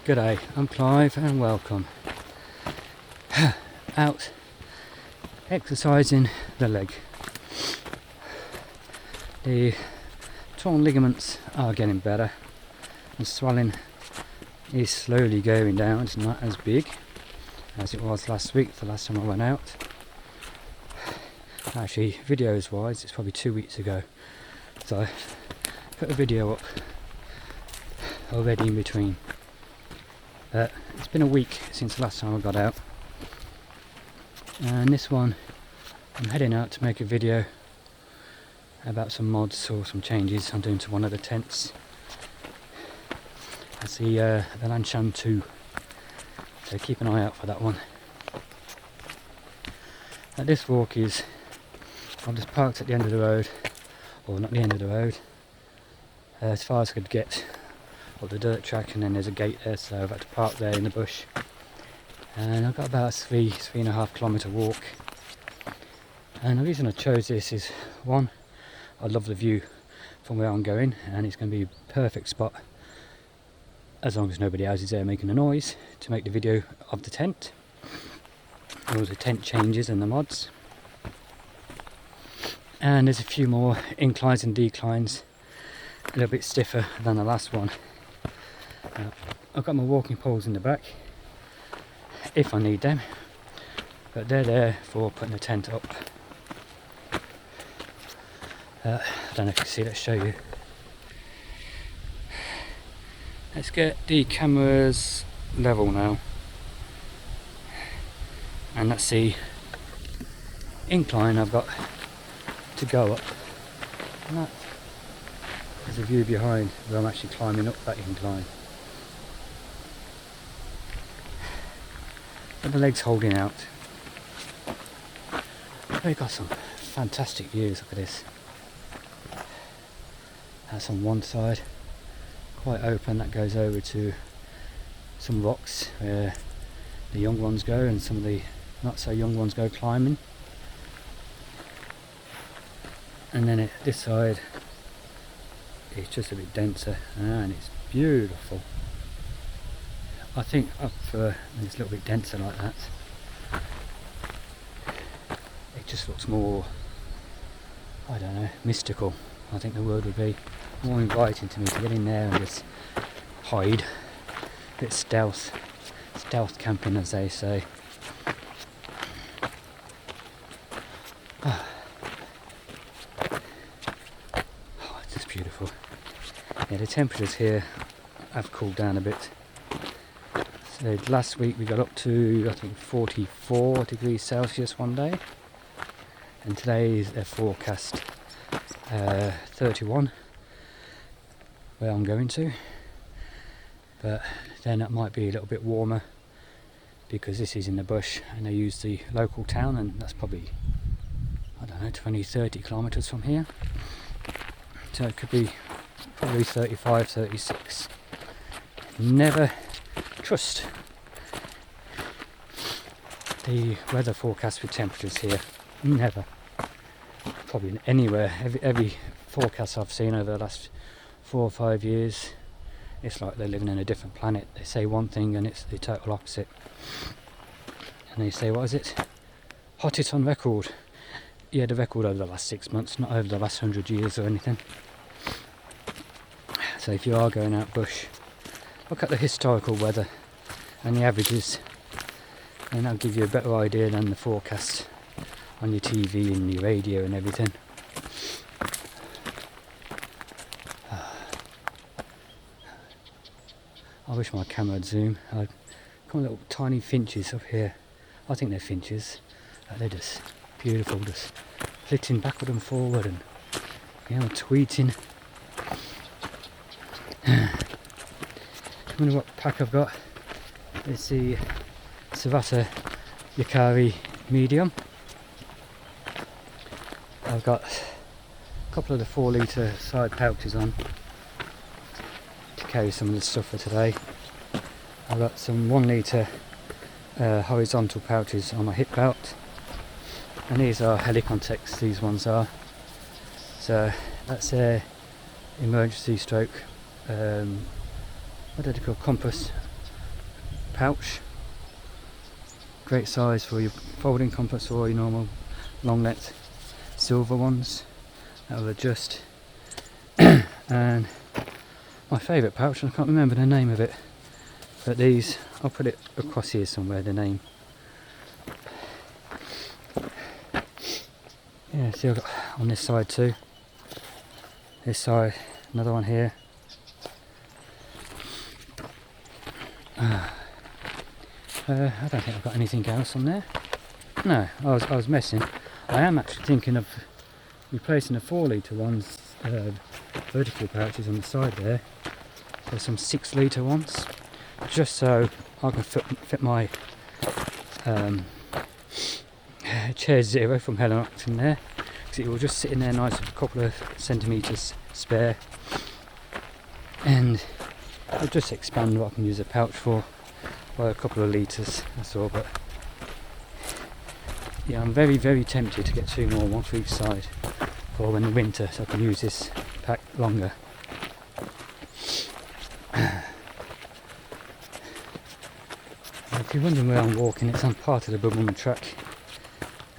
G'day, I'm Clive and welcome. Out exercising the leg. The torn ligaments are getting better. The swelling is slowly going down. It's not as big as it was last week, the last time I went out. Actually, videos wise, it's probably 2 weeks ago. So I put a video up already in between. It's been a week since the last time I got out, and this one I'm heading out to make a video about some mods or some changes I'm doing to one of the tents. That's the Anaconda 2, so keep an eye out for that one. This walk is, I'm just parked at the end of the road, or not the end of the road, as far as I could get up the dirt track, and then there's a gate there, so I've had to park there in the bush. And I've got about a 3.5 kilometre walk. And the reason I chose this is, one, I love the view from where I'm going, and it's going to be a perfect spot, as long as nobody else is there making a noise, to make the video of the tent, all the tent changes and the mods. And there's a few more inclines and declines, a little bit stiffer than the last one. I've got my walking poles in the back if I need them, but they're there for putting the tent up. I don't know if you can see, let's show you. Let's get the cameras level now, and that's the incline I've got to go up. And that is a view behind where I'm actually climbing up that incline. But the leg's holding out. We've got some fantastic views, look at this. That's on one side, quite open, that goes over to some rocks where the young ones go and some of the not so young ones go climbing. And then this side, it's just a bit denser and it's beautiful. I think up when it's a little bit denser like that, it just looks more, I don't know, mystical. I think the word would be more inviting to me to get in there and just hide. A bit stealth camping, as they say. Oh, it's just beautiful. Yeah, the temperatures here have cooled down a bit. So last week we got up to, I think, 44 degrees Celsius one day, and today is a forecast 31 where I'm going to, but then it might be a little bit warmer because this is in the bush and they use the local town, and that's probably, I don't know, 20-30 kilometres from here, so it could be probably 35-36. Never trust the weather forecast with temperatures here, never. Probably anywhere, every forecast I've seen over the last 4 or 5 years, it's like they're living in a different planet. They say one thing and it's the total opposite, and they say, what is it, hottest on record. Yeah, the record over the last 6 months, not over the last 100 years or anything. So if you are going out bush, look at the historical weather and the averages, and that'll give you a better idea than the forecast on your TV and your radio and everything. I wish my camera would zoom. I've got little tiny finches up here. I think they're finches. They're just beautiful, just flitting backward and forward and, you know, tweeting. I wonder what pack I've got. It's the Savata Yakari medium. I've got a couple of the 4 litre side pouches on to carry some of the stuff for today. I've got some 1 litre horizontal pouches on my hip belt, and these are Helicontex, these ones are. So that's a emergency stroke, what did it call, compass pouch. Great size for your folding compass or your normal long length silver ones. That will adjust. And my favourite pouch, I can't remember the name of it, but these, I'll put it across here somewhere, the name. Yeah, see, I've got on this side too. This side, another one here. I don't think I've got anything else on there. No, I was messing. I am actually thinking of replacing the 4 litre ones, vertical pouches on the side there. There's some 6 litre ones, just so I can fit my Chair Zero from Helen in there, because it will just sit in there nice with a couple of centimetres spare, and it'll just expand what I can use a pouch for by a couple of litres, that's all. But yeah, I'm very tempted to get 2 more, one for each side, for when the winter, so I can use this pack longer. If you're wondering where I'm walking, it's on part of the Bubble track,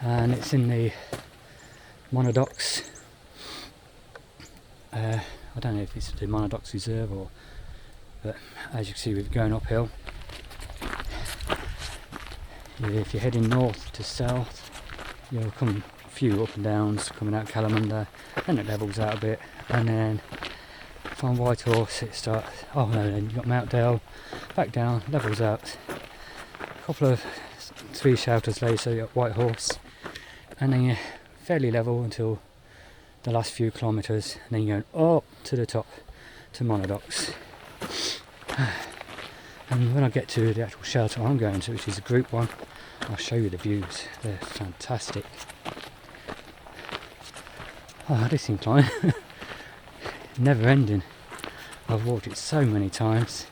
and it's in the Monadocks. I don't know if it's the Monadocks Reserve or, but as you can see, we're going uphill. If you're heading north to south, you'll come a few up and downs coming out Calamunda, then it levels out a bit, and then from Whitehorse it starts, oh no, then you've got Mount Dale, back down, levels out, a couple of 3 shelters later, so you've got Whitehorse, and then you're fairly level until the last few kilometres, and then you're going up to the top to Monadocks. And when I get to the actual shelter I'm going to, which is a group one, I'll show you the views. They're fantastic. Oh, this incline, never ending. I've walked it so many times.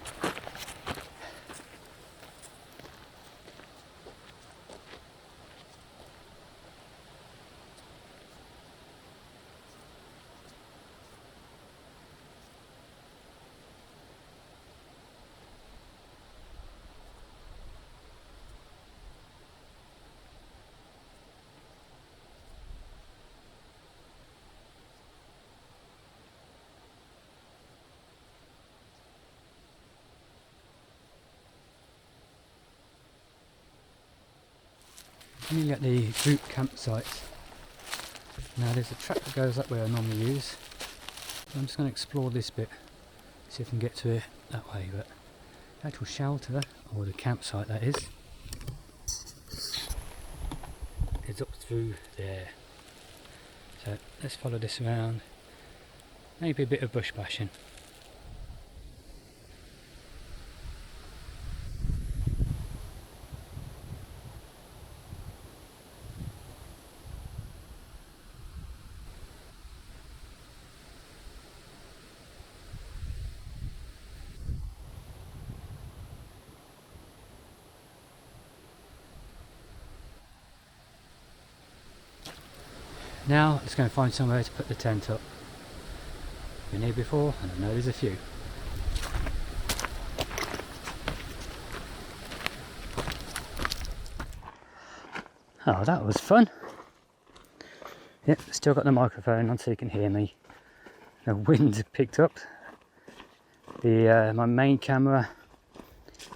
Nearly at the group campsite. Now there's a track that goes up where I normally use. So I'm just going to explore this bit, see if I can get to it that way. But the actual shelter, or the campsite that is up through there. So let's follow this around. Maybe a bit of bush bashing. Now let's go and find somewhere to put the tent up. Been here before and I know there's a few. Oh, that was fun. Yep, still got the microphone on so you can hear me. The wind picked up. My main camera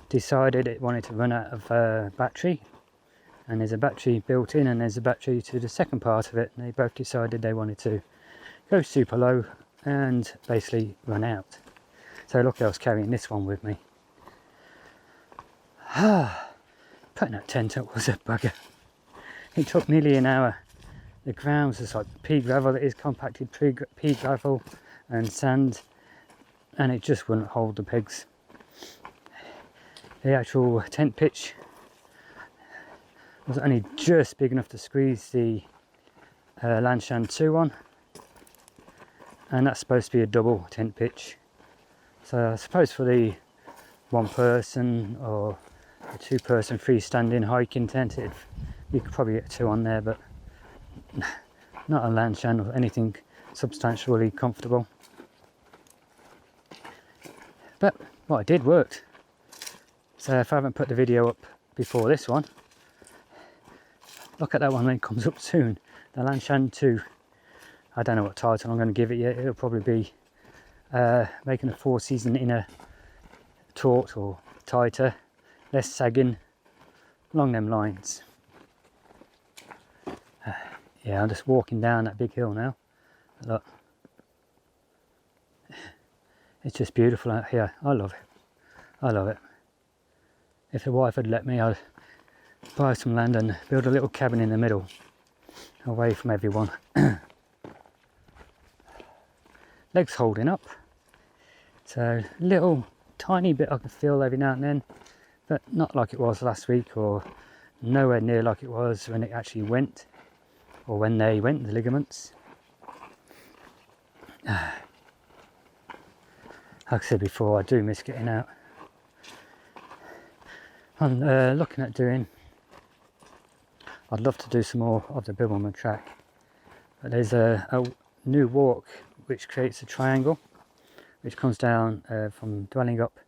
decided it wanted to run out of battery. And there's a battery built in and there's a battery to the second part of it, and they both decided they wanted to go super low and basically run out. So luckily I was carrying this one with me. Putting that tent up was a bugger. It took nearly an hour. The ground was just like pea gravel, it is compacted pea gravel and sand, and it just wouldn't hold the pegs. The actual tent pitch was only just big enough to squeeze the Lanshan 2 on, and that's supposed to be a double tent pitch. So I suppose for the 1 person or a 2 person freestanding hiking tent, you could probably get 2 on there, but not a Lanshan or anything substantially comfortable. But what I did worked. So if I haven't put the video up before this one, look at that one when it comes up soon. The Lanshan 2. I don't know what title I'm going to give it yet. It'll probably be making a 4-season inner taut or tighter, less sagging, along them lines. Yeah, I'm just walking down that big hill now. Look, it's just beautiful out here. I love it. I love it. If the wife had let me, I'd buy some land and build a little cabin in the middle, away from everyone. Legs holding up, so little tiny bit I can feel every now and then, but not like it was last week, or nowhere near like it was when it actually went, or when they went, the ligaments. Like I said before, I do miss getting out. I'm looking at doing, I'd love to do some more of the Bibbulmun track, but there's a new walk which creates a triangle which comes down from Dwelling Up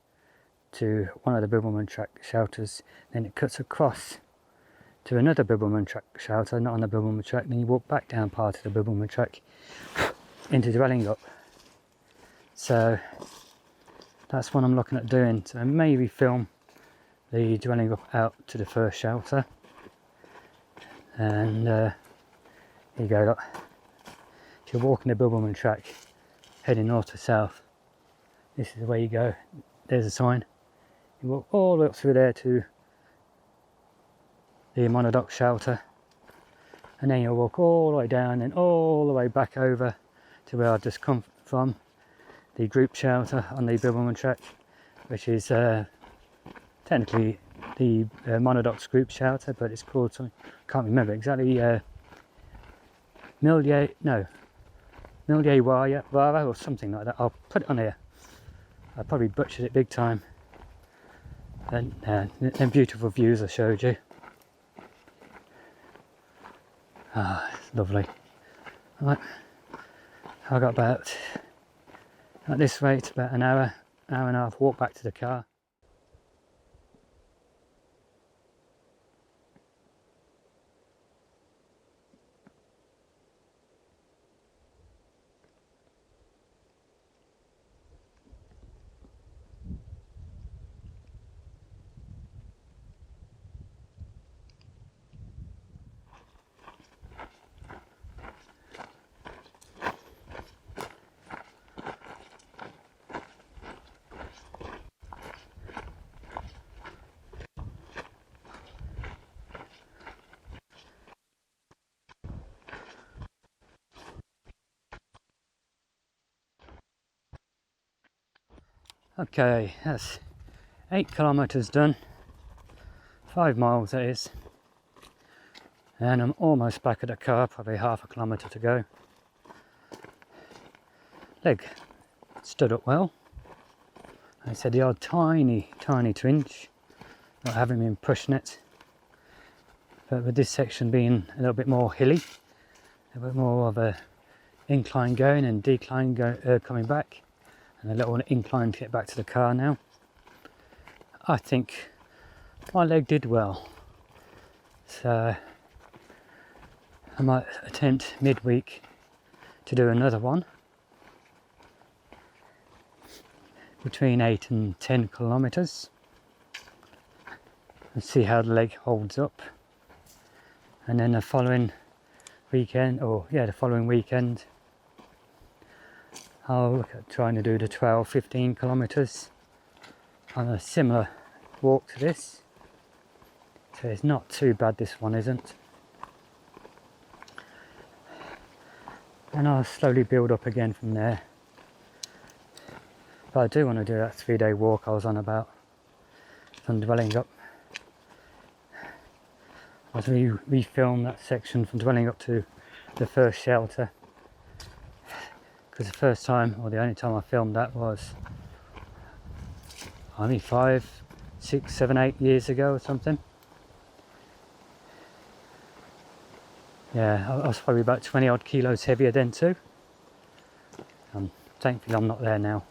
to one of the Bibbulmun track shelters, then it cuts across to another Bibbulmun track shelter, not on the Bibbulmun track, then you walk back down part of the Bibbulmun track into Dwelling Up. So that's what I'm looking at doing. So maybe film the Dwelling Up out to the first shelter, and here you go, look. If you're walking the Bibbulmun track heading north to south, this is the way you go. There's a sign. You walk all the way up through there to the Monodoc shelter, and then you'll walk all the way down and all the way back over to where I've just come from, the group shelter on the Bibbulmun track, which is technically the Monodoc's group shelter, but it's called something, can't remember exactly, Milye Wara or something like that. I'll put it on here. I probably butchered it big time. And them beautiful views I showed you. Ah, it's lovely. Right, I got about, at this rate, about an hour and a half walk back to the car. Okay, that's 8 kilometers done, 5 miles that is, and I'm almost back at the car, probably half a kilometer to go. Leg stood up well. I said the odd tiny twinge, not having been pushing it, but with this section being a little bit more hilly, a bit more of a incline going and decline coming back, and a little incline to get back to the car now. I think my leg did well, so I might attempt midweek to do another one between 8 and 10 kilometers and see how the leg holds up, and then the following weekend, I'll look at trying to do the 12-15 kilometers on a similar walk to this. So it's not too bad, this one isn't. And I'll slowly build up again from there. But I do want to do that 3-day walk I was on about from Dwelling Up. As we refilm that section from Dwelling Up to the first shelter, because the first time, or the only time I filmed that was only 5, 6, 7, 8 years ago or something. Yeah, I was probably about 20 odd kilos heavier then too. Thankfully I'm not there now.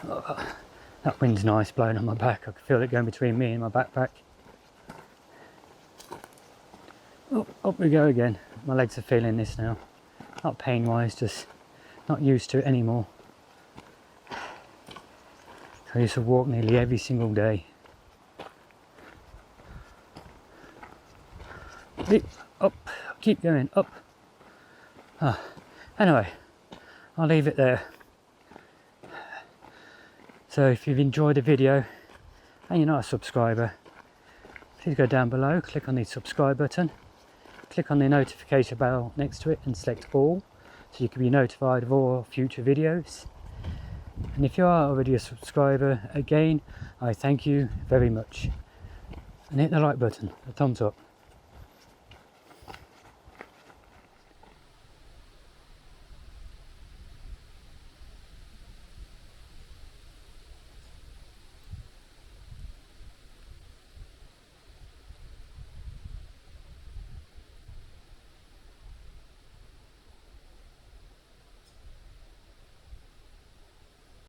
Oh, that wind's nice blowing on my back. I can feel it going between me and my backpack. Oh, up we go again. My legs are feeling this now. Not pain wise, just not used to it anymore. I used to walk nearly every single day. Up, keep going, up. Anyway, I'll leave it there. So if you've enjoyed the video and you're not a subscriber, please go down below, click on the subscribe button, click on the notification bell next to it and select all, so you can be notified of all future videos. And if you are already a subscriber, again, I thank you very much. And hit the like button, a thumbs up.